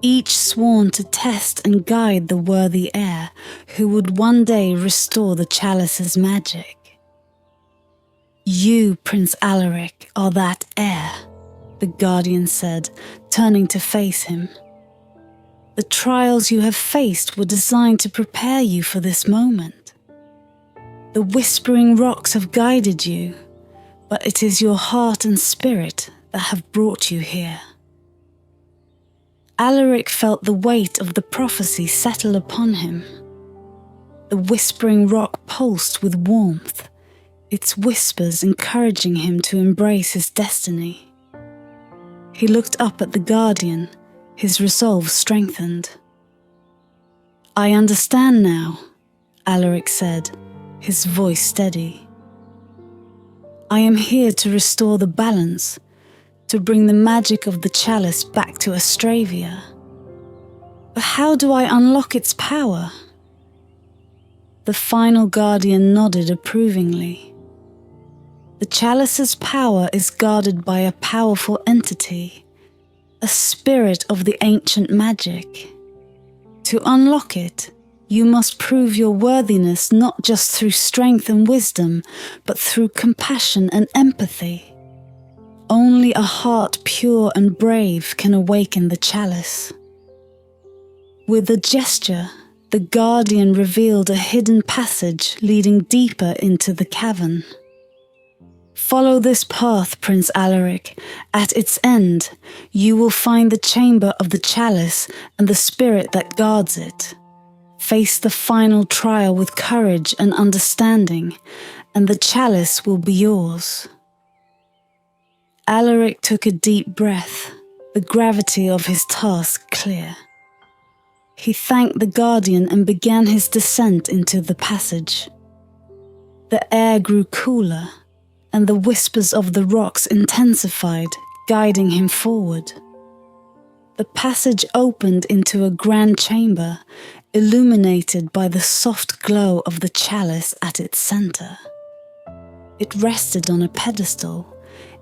each sworn to test and guide the worthy heir who would one day restore the chalice's magic. "You, Prince Alaric, are that heir," the Guardian said, turning to face him. "The trials you have faced were designed to prepare you for this moment. The whispering rocks have guided you, but it is your heart and spirit that have brought you here." Alaric felt the weight of the prophecy settle upon him. The whispering rock pulsed with warmth, its whispers encouraging him to embrace his destiny. He looked up at the Guardian, his resolve strengthened. "I understand now," Alaric said, his voice steady. "I am here to restore the balance, to bring the magic of the chalice back to Astravia. But how do I unlock its power?" The final Guardian nodded approvingly. "The chalice's power is guarded by a powerful entity, a spirit of the ancient magic. To unlock it, you must prove your worthiness not just through strength and wisdom, but through compassion and empathy. Only a heart pure and brave can awaken the chalice." With a gesture, the Guardian revealed a hidden passage leading deeper into the cavern. Follow this path, Prince Alaric. At its end, you will find the chamber of the chalice and the spirit that guards it. Face the final trial with courage and understanding, and the chalice will be yours. Alaric took a deep breath, the gravity of his task clear. He thanked the Guardian and began his descent into the passage. The air grew cooler, and the whispers of the rocks intensified, guiding him forward. The passage opened into a grand chamber, illuminated by the soft glow of the chalice at its center. It rested on a pedestal,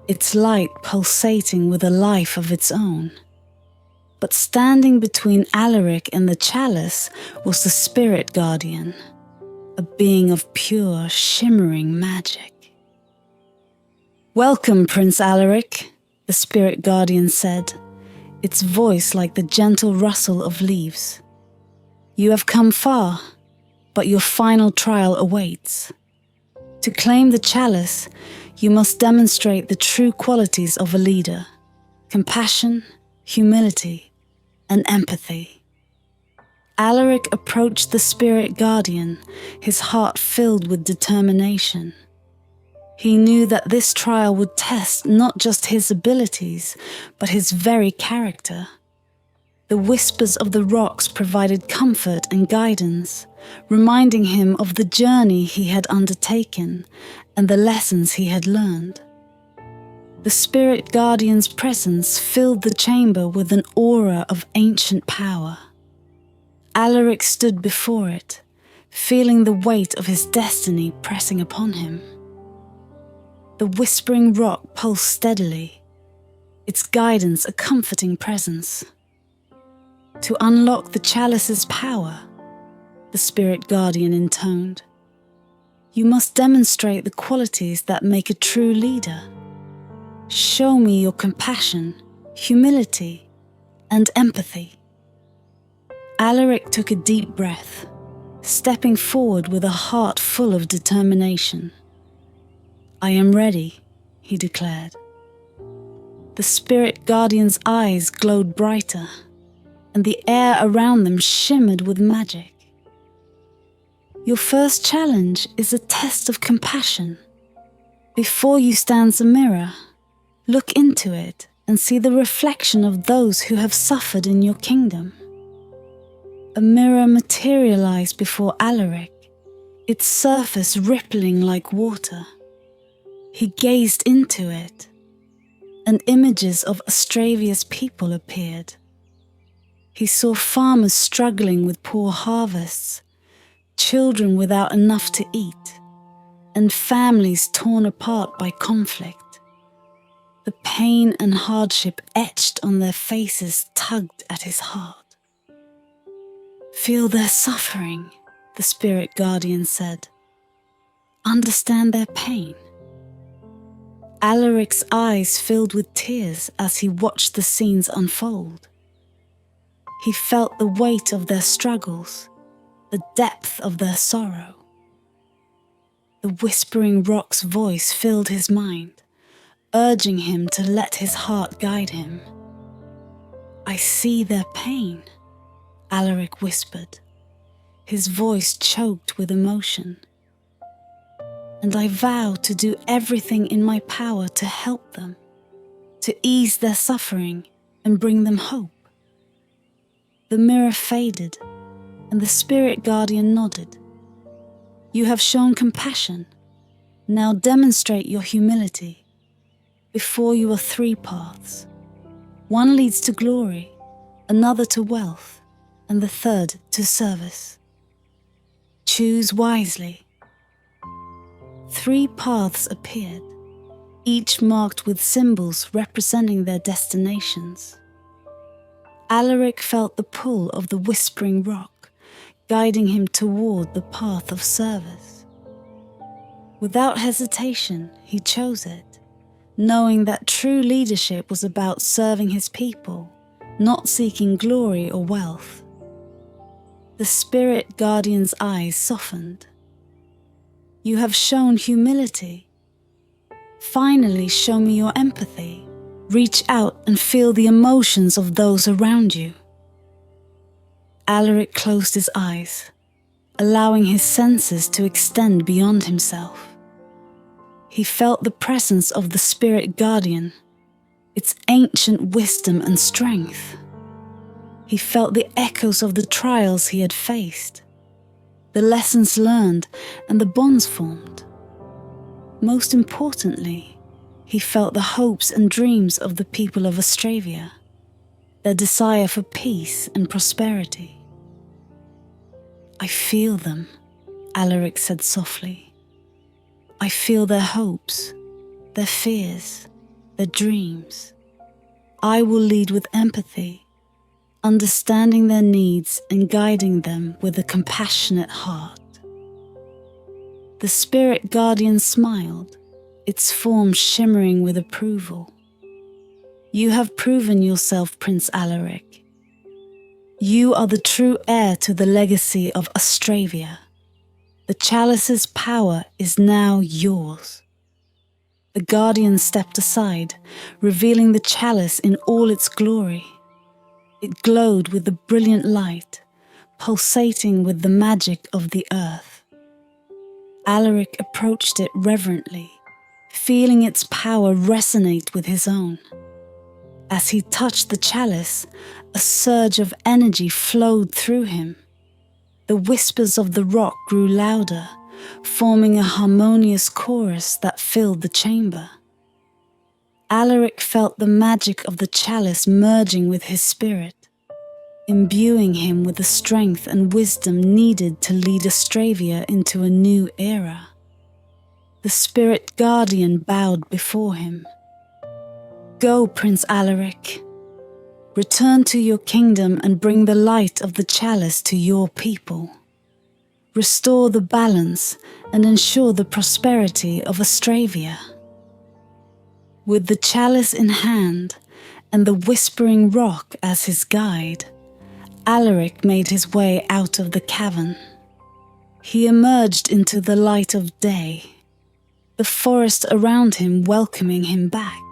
its light pulsating with a life of its own. But standing between Alaric and the chalice was the Spirit Guardian, a being of pure, shimmering magic. "Welcome, Prince Alaric," the Spirit Guardian said, its voice like the gentle rustle of leaves. "You have come far, but your final trial awaits. To claim the chalice, you must demonstrate the true qualities of a leader: compassion, humility, and empathy." Alaric approached the Spirit Guardian, his heart filled with determination. He knew that this trial would test not just his abilities, but his very character. The whispers of the rocks provided comfort and guidance, reminding him of the journey he had undertaken and the lessons he had learned. The Spirit Guardian's presence filled the chamber with an aura of ancient power. Alaric stood before it, feeling the weight of his destiny pressing upon him. The whispering rock pulsed steadily, its guidance a comforting presence. "To unlock the chalice's power," the Spirit Guardian intoned, "you must demonstrate the qualities that make a true leader. Show me your compassion, humility, and empathy." Alaric took a deep breath, stepping forward with a heart full of determination. "I am ready," he declared. The Spirit Guardian's eyes glowed brighter, and the air around them shimmered with magic. "Your first challenge is a test of compassion. Before you stands a mirror. Look into it and see the reflection of those who have suffered in your kingdom." A mirror materialized before Alaric, its surface rippling like water. He gazed into it, and images of Australia's people appeared. He saw farmers struggling with poor harvests, children without enough to eat, and families torn apart by conflict. The pain and hardship etched on their faces tugged at his heart. "Feel their suffering," the Spirit Guardian said. "Understand their pain." Alaric's eyes filled with tears as he watched the scenes unfold. He felt the weight of their struggles, the depth of their sorrow. The whispering rock's voice filled his mind, urging him to let his heart guide him. "I see their pain," Alaric whispered, his voice choked with emotion. "And I vow to do everything in my power to help them, to ease their suffering and bring them hope." The mirror faded, and the Spirit Guardian nodded. "You have shown compassion. Now demonstrate your humility. Before you are 3 paths. One leads to glory, another to wealth, and the third to service. Choose wisely." 3 paths appeared, each marked with symbols representing their destinations. Alaric felt the pull of the whispering rock, guiding him toward the path of service. Without hesitation, he chose it, knowing that true leadership was about serving his people, not seeking glory or wealth. The The spirit guardian's eyes softened. You have shown humility. Finally, show me your empathy. Reach out and feel the emotions of those around you. Alaric closed his eyes, allowing his senses to extend beyond himself. He felt the presence of the spirit guardian, its ancient wisdom and strength. He felt the echoes of the trials he had faced, the lessons learned and the bonds formed. Most importantly, he felt the hopes and dreams of the people of Astravia, their desire for peace and prosperity. I feel them, Alaric said softly. I feel their hopes, their fears, their dreams. I will lead with empathy, understanding their needs and guiding them with a compassionate heart. The spirit guardian smiled, its form shimmering with approval. You have proven yourself, Prince Alaric. You are the true heir to the legacy of Astravia. The chalice's power is now yours. The guardian stepped aside, revealing the chalice in all its glory. It glowed with a brilliant light, pulsating with the magic of the earth. Alaric approached it reverently, feeling its power resonate with his own. As he touched the chalice, a surge of energy flowed through him. The whispers of the rock grew louder, forming a harmonious chorus that filled the chamber. Alaric felt the magic of the chalice merging with his spirit, imbuing him with the strength and wisdom needed to lead Astravia into a new era. The spirit guardian bowed before him. Go, Prince Alaric. Return to your kingdom and bring the light of the chalice to your people. Restore the balance and ensure the prosperity of Astravia. With the chalice in hand and the whispering rock as his guide, Alaric made his way out of the cavern. He emerged into the light of day, the forest around him welcoming him back.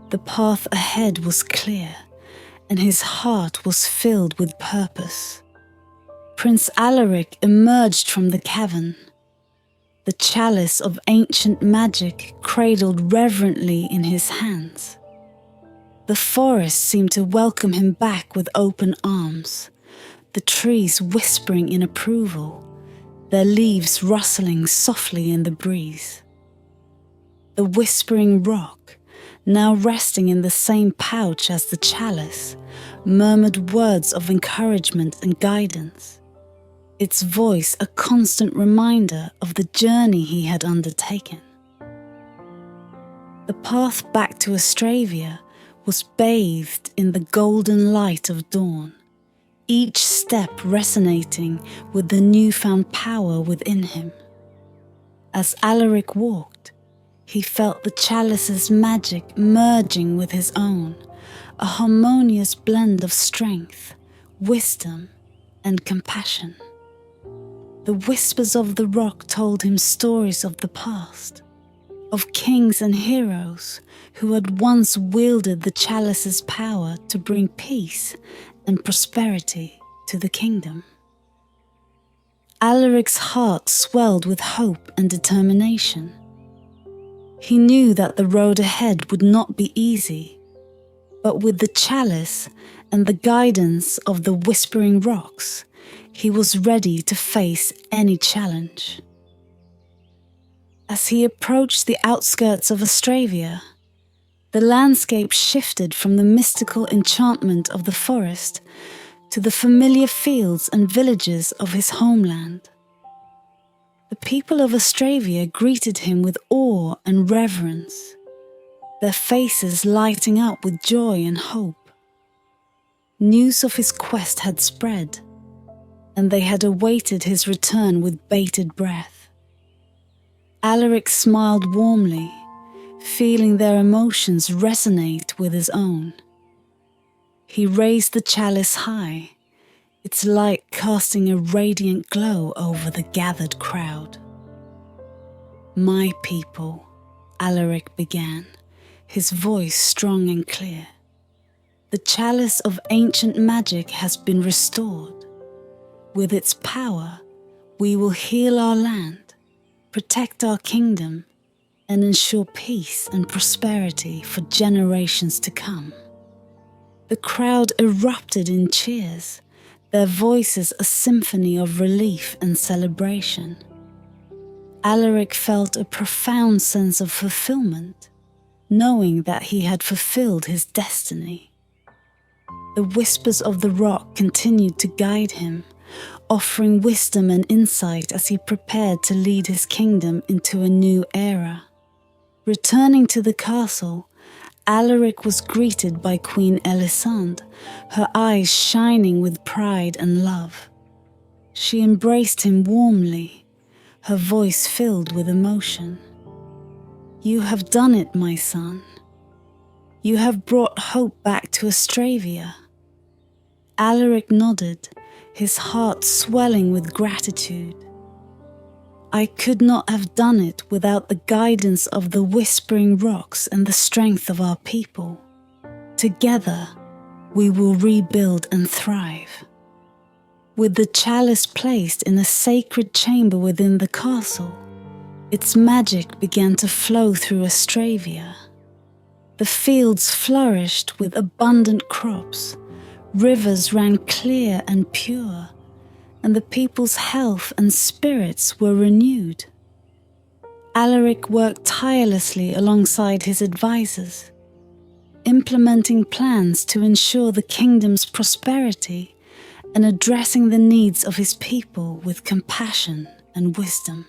The path ahead was clear, and his heart was filled with purpose. Prince Alaric emerged from the cavern, the chalice of ancient magic cradled reverently in his hands. The forest seemed to welcome him back with open arms, the trees whispering in approval, their leaves rustling softly in the breeze. The whispering rock, now resting in the same pouch as the chalice, murmured words of encouragement and guidance, its voice a constant reminder of the journey he had undertaken. The path back to Astravia was bathed in the golden light of dawn, each step resonating with the newfound power within him. As Alaric walked, he felt the chalice's magic merging with his own, a harmonious blend of strength, wisdom, and compassion. The whispers of the rock told him stories of the past, of kings and heroes who had once wielded the chalice's power to bring peace and prosperity to the kingdom. Alaric's heart swelled with hope and determination. He knew that the road ahead would not be easy, but with the chalice and the guidance of the whispering rocks, he was ready to face any challenge. As he approached the outskirts of Astravia, the landscape shifted from the mystical enchantment of the forest to the familiar fields and villages of his homeland. The people of Astravia greeted him with awe and reverence, their faces lighting up with joy and hope. News of his quest had spread, and they had awaited his return with bated breath. Alaric smiled warmly, feeling their emotions resonate with his own. He raised the chalice high, its light casting a radiant glow over the gathered crowd. "My people," Alaric began, his voice strong and clear. "The chalice of ancient magic has been restored. With its power, we will heal our land, protect our kingdom, and ensure peace and prosperity for generations to come." The crowd erupted in cheers, their voices a symphony of relief and celebration. Alaric felt a profound sense of fulfillment, knowing that he had fulfilled his destiny. The whispers of the rock continued to guide him, offering wisdom and insight as he prepared to lead his kingdom into a new era. Returning to the castle, Alaric was greeted by Queen Elisande, her eyes shining with pride and love. She embraced him warmly, her voice filled with emotion. "You have done it, my son. You have brought hope back to Astravia." Alaric nodded, his heart swelling with gratitude. "I could not have done it without the guidance of the whispering rocks and the strength of our people. Together, we will rebuild and thrive." With the chalice placed in a sacred chamber within the castle, its magic began to flow through Astravia. The fields flourished with abundant crops, rivers ran clear and pure, and the people's health and spirits were renewed. Alaric worked tirelessly alongside his advisors, implementing plans to ensure the kingdom's prosperity and addressing the needs of his people with compassion and wisdom.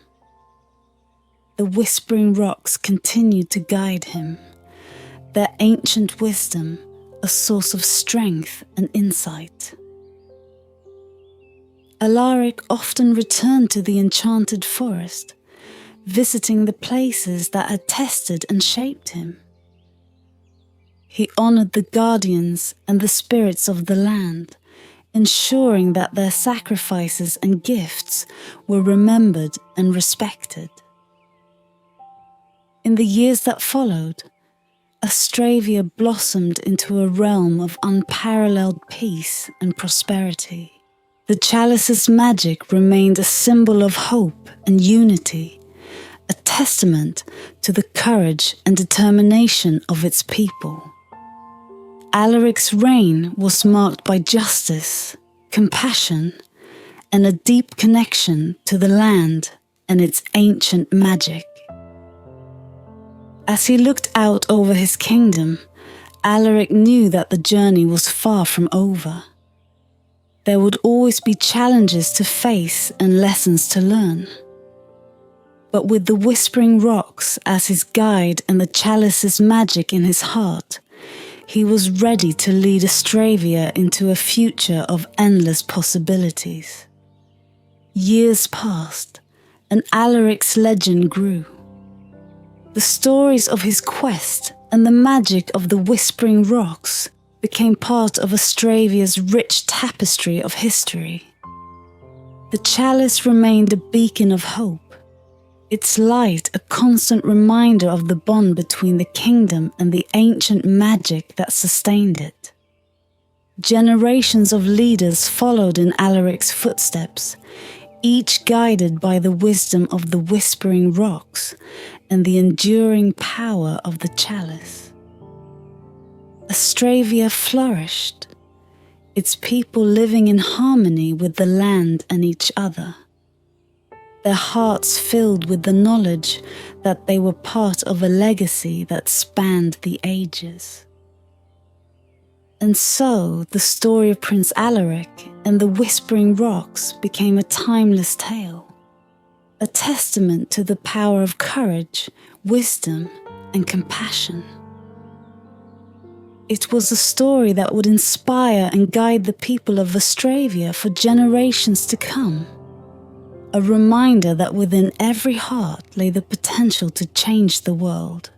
The whispering rocks continued to guide him, their ancient wisdom a source of strength and insight. Alaric often returned to the enchanted forest, visiting the places that had tested and shaped him. He honored the guardians and the spirits of the land, ensuring that their sacrifices and gifts were remembered and respected. In the years that followed, Astravia blossomed into a realm of unparalleled peace and prosperity. The chalice's magic remained a symbol of hope and unity, a testament to the courage and determination of its people. Alaric's reign was marked by justice, compassion, and a deep connection to the land and its ancient magic. As he looked out over his kingdom, Alaric knew that the journey was far from over. There would always be challenges to face and lessons to learn. But with the whispering rocks as his guide and the chalice's magic in his heart, he was ready to lead Astravia into a future of endless possibilities. Years passed, and Alaric's legend grew. The stories of his quest and the magic of the whispering rocks became part of Astravia's rich tapestry of history. The chalice remained a beacon of hope, its light a constant reminder of the bond between the kingdom and the ancient magic that sustained it. Generations of leaders followed in Alaric's footsteps, each guided by the wisdom of the whispering rocks and the enduring power of the chalice. Astravia flourished, its people living in harmony with the land and each other, their hearts filled with the knowledge that they were part of a legacy that spanned the ages. And so the story of Prince Alaric and the Whispering Rocks became a timeless tale, a testament to the power of courage, wisdom, and compassion. It was a story that would inspire and guide the people of Astravia for generations to come, a reminder that within every heart lay the potential to change the world.